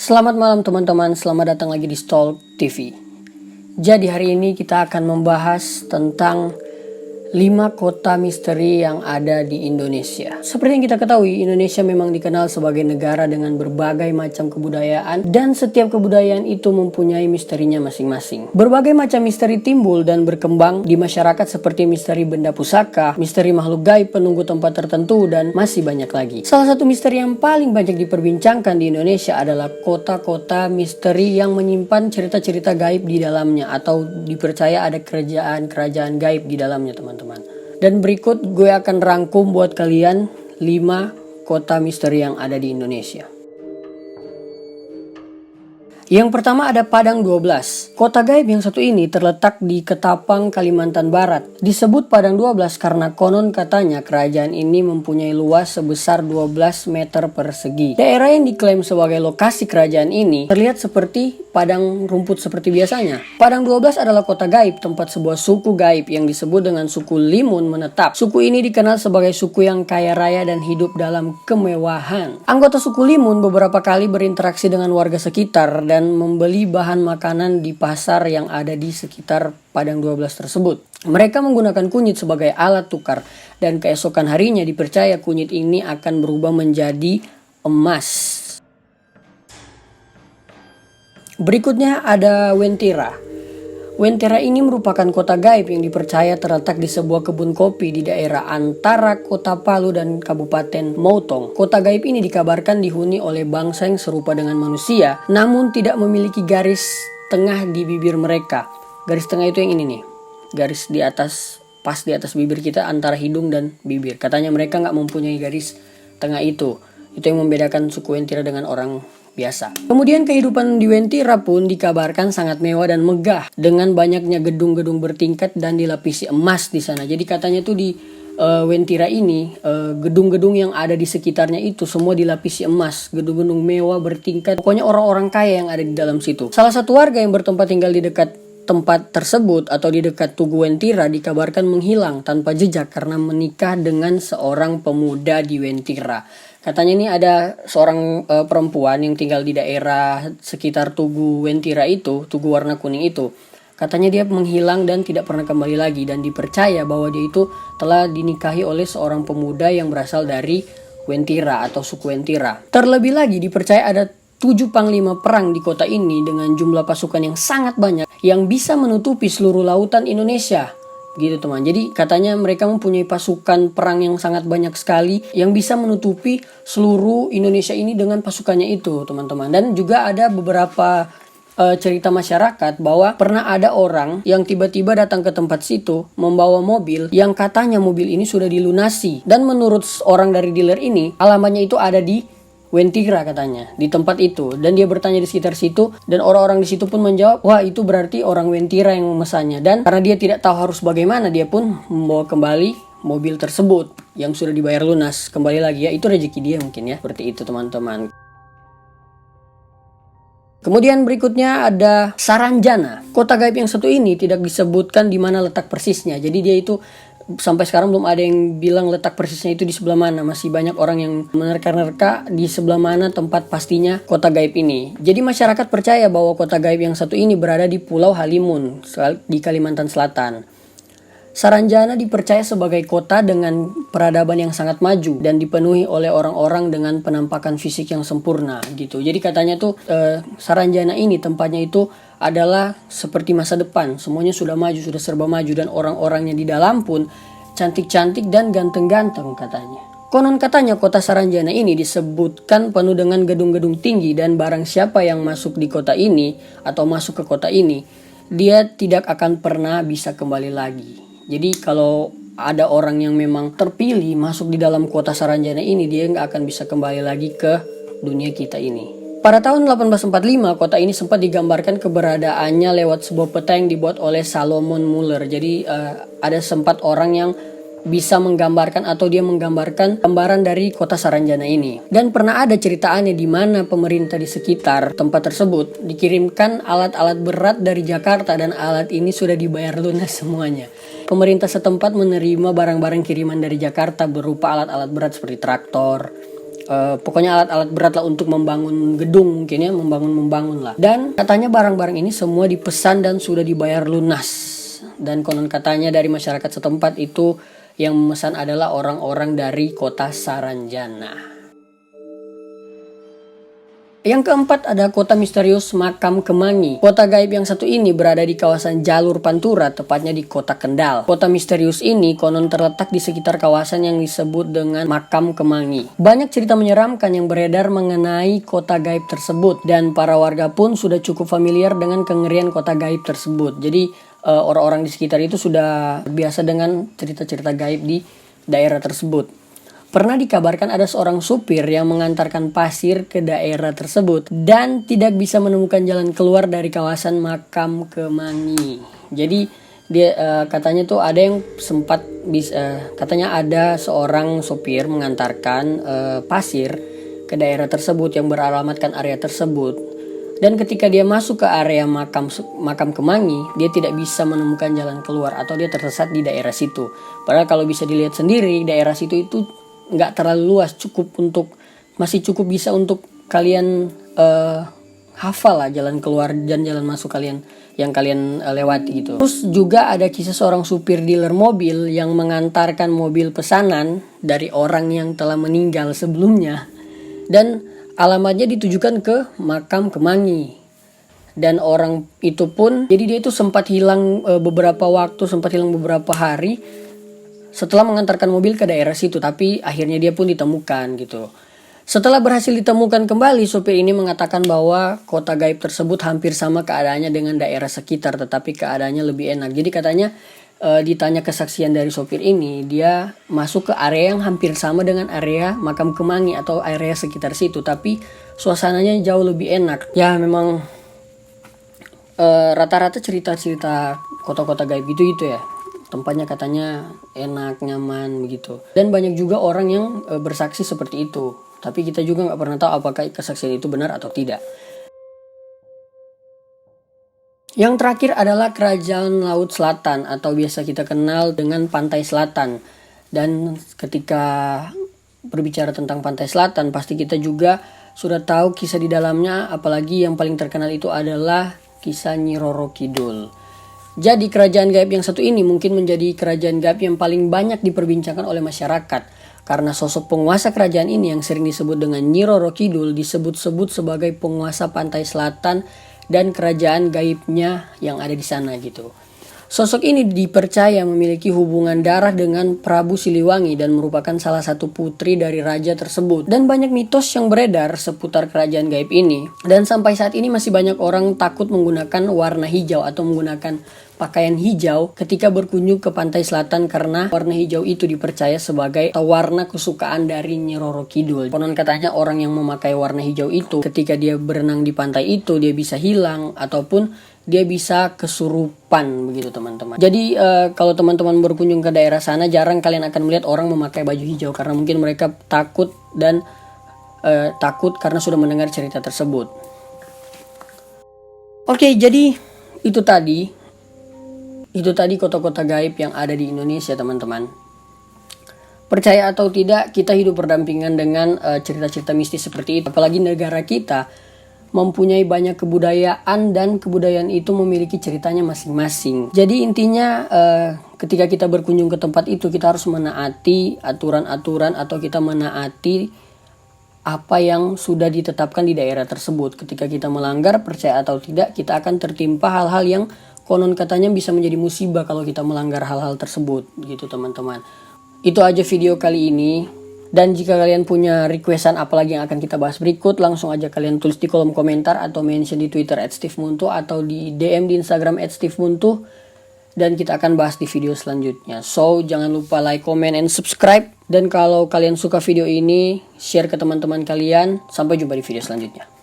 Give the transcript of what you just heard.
Selamat malam teman-teman, selamat datang lagi di Stalk TV. Jadi hari ini kita akan membahas tentang 5 kota misteri yang ada di Indonesia. Seperti yang kita ketahui, Indonesia memang dikenal sebagai negara dengan berbagai macam kebudayaan dan setiap kebudayaan itu mempunyai misterinya masing-masing. Berbagai macam misteri timbul dan berkembang di masyarakat seperti misteri benda pusaka, misteri makhluk gaib penunggu tempat tertentu, dan masih banyak lagi. Salah satu misteri yang paling banyak diperbincangkan di Indonesia adalah kota-kota misteri yang menyimpan cerita-cerita gaib di dalamnya atau dipercaya ada kerajaan-kerajaan gaib di dalamnya, teman-teman. Dan berikut gue akan rangkum buat kalian 5 kota misteri yang ada di Indonesia. Yang pertama ada Padang 12. Kota gaib yang satu ini terletak di Ketapang, Kalimantan Barat. Disebut Padang 12 karena konon katanya kerajaan ini mempunyai luas sebesar 12 meter persegi. Daerah yang diklaim sebagai lokasi kerajaan ini terlihat seperti padang rumput seperti biasanya. Padang 12 adalah kota gaib, tempat sebuah suku gaib yang disebut dengan suku Limun menetap. Suku ini dikenal sebagai suku yang kaya raya dan hidup dalam kemewahan. Anggota suku Limun beberapa kali berinteraksi dengan warga sekitar dan membeli bahan makanan di pasar yang ada di sekitar Padang 12 tersebut. Mereka menggunakan kunyit sebagai alat tukar dan keesokan harinya dipercaya kunyit ini akan berubah menjadi emas. Berikutnya ada Wentira. Wentira ini merupakan kota gaib yang dipercaya terletak di sebuah kebun kopi di daerah antara kota Palu dan Kabupaten Moutong. Kota gaib ini dikabarkan dihuni oleh bangsa yang serupa dengan manusia, namun tidak memiliki garis tengah di bibir mereka. Garis tengah itu yang ini nih, garis di atas, pas di atas bibir kita antara hidung dan bibir. Katanya mereka nggak mempunyai garis tengah itu. Itu yang membedakan suku Wentira dengan orang biasa. Kemudian kehidupan di Wentira pun dikabarkan sangat mewah dan megah dengan banyaknya gedung-gedung bertingkat dan dilapisi emas di sana. Jadi katanya tuh di Wentira ini gedung-gedung yang ada di sekitarnya itu semua dilapisi emas, gedung-gedung mewah bertingkat. Pokoknya orang-orang kaya yang ada di dalam situ. Salah satu warga yang bertempat tinggal di dekat tempat tersebut atau di dekat Tugu Wentira dikabarkan menghilang tanpa jejak karena menikah dengan seorang pemuda di Wentira. Katanya ini ada seorang perempuan yang tinggal di daerah sekitar Tugu Wentira itu, Tugu warna kuning itu. Katanya dia menghilang dan tidak pernah kembali lagi dan dipercaya bahwa dia itu telah dinikahi oleh seorang pemuda yang berasal dari Wentira atau suku Wentira. Terlebih lagi dipercaya ada 7 panglima perang di kota ini dengan jumlah pasukan yang sangat banyak yang bisa menutupi seluruh lautan Indonesia. Gitu teman. Jadi katanya mereka mempunyai pasukan perang yang sangat banyak sekali yang bisa menutupi seluruh Indonesia ini dengan pasukannya itu, teman-teman. Dan juga ada beberapa cerita masyarakat bahwa pernah ada orang yang tiba-tiba datang ke tempat situ membawa mobil yang katanya mobil ini sudah dilunasi. Dan menurut orang dari dealer ini, alamatnya itu ada di Wentira katanya, di tempat itu. Dan dia bertanya di sekitar situ dan orang-orang di situ pun menjawab, wah itu berarti orang Wentira yang memesannya. Dan karena dia tidak tahu harus bagaimana, dia pun membawa kembali mobil tersebut yang sudah dibayar lunas. Kembali lagi ya, itu rezeki dia mungkin ya. Seperti itu teman-teman. Kemudian berikutnya ada Saranjana. Kota gaib yang satu ini tidak disebutkan di mana letak persisnya. Jadi dia itu sampai sekarang belum ada yang bilang letak persisnya itu di sebelah mana. Masih banyak orang yang menerka-nerka di sebelah mana tempat pastinya kota gaib ini. Jadi masyarakat percaya bahwa kota gaib yang satu ini berada di Pulau Halimun di Kalimantan Selatan. Saranjana dipercaya sebagai kota dengan peradaban yang sangat maju dan dipenuhi oleh orang-orang dengan penampakan fisik yang sempurna gitu. Jadi katanya tuh Saranjana ini tempatnya itu adalah seperti masa depan. Semuanya sudah maju, sudah serba maju dan orang-orangnya di dalam pun cantik-cantik dan ganteng-ganteng katanya. Konon katanya kota Saranjana ini disebutkan penuh dengan gedung-gedung tinggi dan barang siapa yang masuk di kota ini atau masuk ke kota ini, dia tidak akan pernah bisa kembali lagi. Jadi kalau ada orang yang memang terpilih masuk di dalam kota Saranjana ini, dia nggak akan bisa kembali lagi ke dunia kita ini. Pada tahun 1845, kota ini sempat digambarkan keberadaannya lewat sebuah peta yang dibuat oleh Salomon Muller. Jadi ada sempat orang yang bisa menggambarkan atau dia menggambarkan gambaran dari kota Saranjana ini. Dan pernah ada ceritaannya di mana pemerintah di sekitar tempat tersebut dikirimkan alat-alat berat dari Jakarta dan alat ini sudah dibayar lunas semuanya. Pemerintah setempat menerima barang-barang kiriman dari Jakarta berupa alat-alat berat seperti traktor, pokoknya alat-alat berat lah untuk membangun gedung mungkin ya, membangun lah. Dan katanya barang-barang ini semua dipesan dan sudah dibayar lunas. Dan konon katanya dari masyarakat setempat itu yang memesan adalah orang-orang dari kota Saranjana. Yang keempat ada kota misterius Makam Kemangi. Kota gaib yang satu ini berada di kawasan Jalur Pantura, tepatnya di kota Kendal. Kota misterius ini konon terletak di sekitar kawasan yang disebut dengan Makam Kemangi. Banyak cerita menyeramkan yang beredar mengenai kota gaib tersebut, dan para warga pun sudah cukup familiar dengan kengerian kota gaib tersebut. Jadi orang-orang di sekitar itu sudah biasa dengan cerita-cerita gaib di daerah tersebut. Pernah dikabarkan ada seorang supir yang mengantarkan pasir ke daerah tersebut dan tidak bisa menemukan jalan keluar dari kawasan Makam Kemangi. Jadi dia katanya tuh ada yang sempat katanya ada seorang supir mengantarkan pasir ke daerah tersebut yang beralamatkan area tersebut. Dan ketika dia masuk ke area makam Kemangi, dia tidak bisa menemukan jalan keluar atau dia tersesat di daerah situ. Padahal kalau bisa dilihat sendiri, daerah situ itu nggak terlalu luas, masih cukup bisa untuk kalian hafal lah jalan keluar dan jalan masuk kalian yang kalian lewati gitu. Terus juga ada kisah seorang supir dealer mobil yang mengantarkan mobil pesanan dari orang yang telah meninggal sebelumnya, dan alamatnya ditujukan ke Makam Kemangi. Dan orang itu pun, jadi dia itu sempat hilang beberapa hari setelah mengantarkan mobil ke daerah situ, tapi akhirnya dia pun ditemukan gitu. Setelah berhasil ditemukan kembali, supir ini mengatakan bahwa kota gaib tersebut hampir sama keadaannya dengan daerah sekitar, tetapi keadaannya lebih enak. Jadi katanya ditanya kesaksian dari sopir ini, dia masuk ke area yang hampir sama dengan area Makam Kemangi atau area sekitar situ, tapi suasananya jauh lebih enak. Ya memang rata-rata cerita-cerita kota-kota gaib gitu ya. Tempatnya katanya enak, nyaman begitu. Dan banyak juga orang yang bersaksi seperti itu. Tapi kita juga nggak pernah tahu apakah kesaksian itu benar atau tidak. Yang terakhir adalah Kerajaan Laut Selatan atau biasa kita kenal dengan Pantai Selatan. Dan ketika berbicara tentang Pantai Selatan, pasti kita juga sudah tahu kisah di dalamnya. Apalagi yang paling terkenal itu adalah kisah Nyi Roro Kidul. Jadi kerajaan gaib yang satu ini mungkin menjadi kerajaan gaib yang paling banyak diperbincangkan oleh masyarakat. Karena sosok penguasa kerajaan ini yang sering disebut dengan Nyi Roro Kidul disebut-sebut sebagai penguasa Pantai Selatan dan kerajaan gaibnya yang ada di sana gitu. Sosok ini dipercaya memiliki hubungan darah dengan Prabu Siliwangi dan merupakan salah satu putri dari raja tersebut. Dan banyak mitos yang beredar seputar kerajaan gaib ini. Dan sampai saat ini masih banyak orang takut menggunakan warna hijau atau menggunakan pakaian hijau ketika berkunjung ke Pantai Selatan, karena warna hijau itu dipercaya sebagai warna kesukaan dari Nyi Roro Kidul. Konon katanya orang yang memakai warna hijau itu ketika dia berenang di pantai itu dia bisa hilang ataupun dia bisa kesurupan begitu teman-teman. Jadi kalau teman-teman berkunjung ke daerah sana, jarang kalian akan melihat orang memakai baju hijau karena mungkin mereka takut dan takut karena sudah mendengar cerita tersebut. Oke, jadi itu tadi kota-kota gaib yang ada di Indonesia teman-teman. Percaya atau tidak, kita hidup berdampingan dengan cerita-cerita mistis seperti itu. Apalagi negara kita mempunyai banyak kebudayaan dan kebudayaan itu memiliki ceritanya masing-masing. Jadi intinya ketika kita berkunjung ke tempat itu, kita harus menaati aturan-aturan atau kita menaati apa yang sudah ditetapkan di daerah tersebut. Ketika kita melanggar, percaya atau tidak, kita akan tertimpa hal-hal yang konon katanya bisa menjadi musibah kalau kita melanggar hal-hal tersebut gitu teman-teman. Itu aja video kali ini. Dan jika kalian punya requestan apalagi yang akan kita bahas berikut, langsung aja kalian tulis di kolom komentar atau mention di Twitter @stevemuntuh atau di DM di Instagram @stevemuntuh, dan kita akan bahas di video selanjutnya. So jangan lupa like, comment, and subscribe. Dan kalau kalian suka video ini, share ke teman-teman kalian. Sampai jumpa di video selanjutnya.